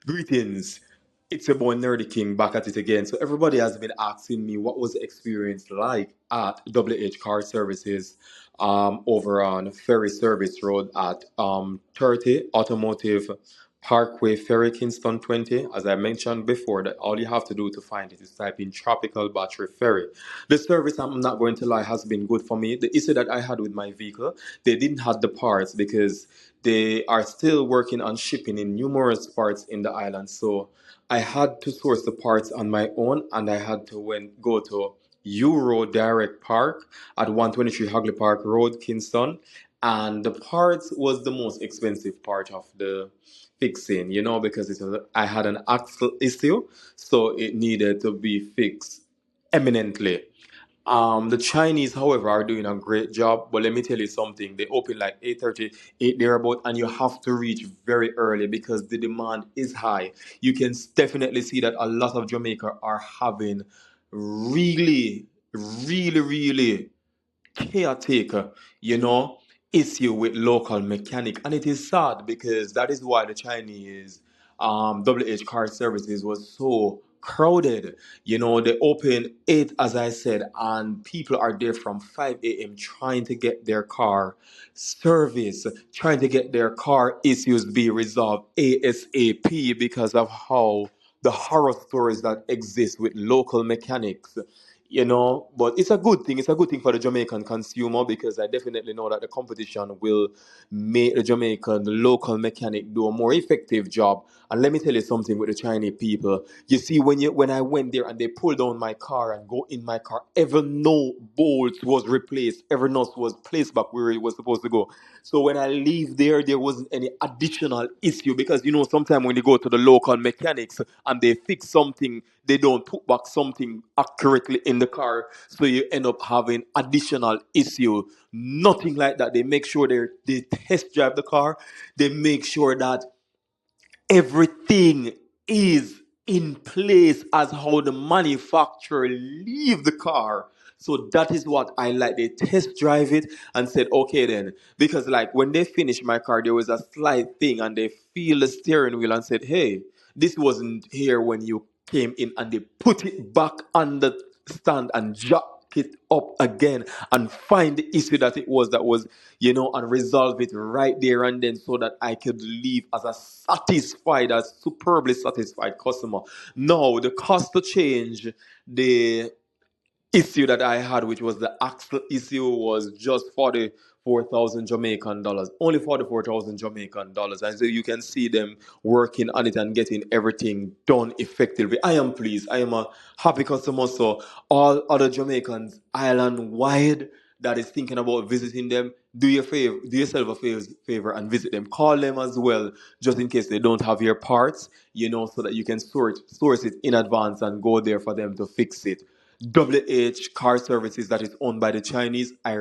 Greetings. It's your boy Nerdy King back at it again. So everybody has been asking me what was the experience like at WH Car Services over on Ferry Service Road at 30 Automotive Parkway Ferry Kingston 20. As I mentioned before, that all you have to do to find it is type in Tropical Battery Ferry. The service, I'm not going to lie, has been good for me. The issue that I had with my vehicle, they didn't have the parts because they are still working on shipping in numerous parts in the island. So I had to source the parts on my own, and I had to go to Euro Direct Park at 123 Hagley Park Road, Kingston. And the parts was the most expensive part of the fixing, because I had an axle issue, so it needed to be fixed eminently. The Chinese, however, are doing a great job. But let me tell you something. They open like 8:30, 8 thereabout, and you have to reach very early because the demand is high. You can definitely see that a lot of Jamaica are having really, really caretaker, you know, issue with local mechanic. And it is sad because that is why the Chinese WH car services was so crowded. They open 8, as I said, and people are there from 5 a.m. trying to get their car service, trying to get their car issues be resolved ASAP because of how the horror stories that exist with local mechanics. But it's a good thing. It's a good thing for the Jamaican consumer because I definitely know that the competition will make the Jamaican local mechanic do a more effective job. And let me tell you something with the Chinese people. You see, when I went there and they pulled down my car and go in my car, every no bolt was replaced, every nut was placed back where it was supposed to go. So when I leave there, there wasn't any additional issue because sometimes when you go to the local mechanics and they fix something, they don't put back something accurately in the car, so you end up having additional issue. Nothing like that. They make sure they test drive the car. They make sure that everything is in place as how the manufacturer leave the car. So that is what I like. They test drive it and said, okay then. Because like when they finished my car, there was a slight thing and they feel the steering wheel and said, hey, this wasn't here when you came in, and they put it back on the stand and jack it up again and find the issue that was, and resolve it right there and then so that I could leave as a satisfied, as superbly satisfied customer. Now, the cost to change the issue that I had, which was the axle issue, was just 44,000 Jamaican dollars. Only 44,000 Jamaican dollars. And so you can see them working on it and getting everything done effectively. I am pleased. I am a happy customer. So all other Jamaicans island wide that is thinking about visiting them, do yourself a favor and visit them. Call them as well, just in case they don't have your parts, so that you can source it in advance and go there for them to fix it. WH Car Services that is owned by the Chinese. I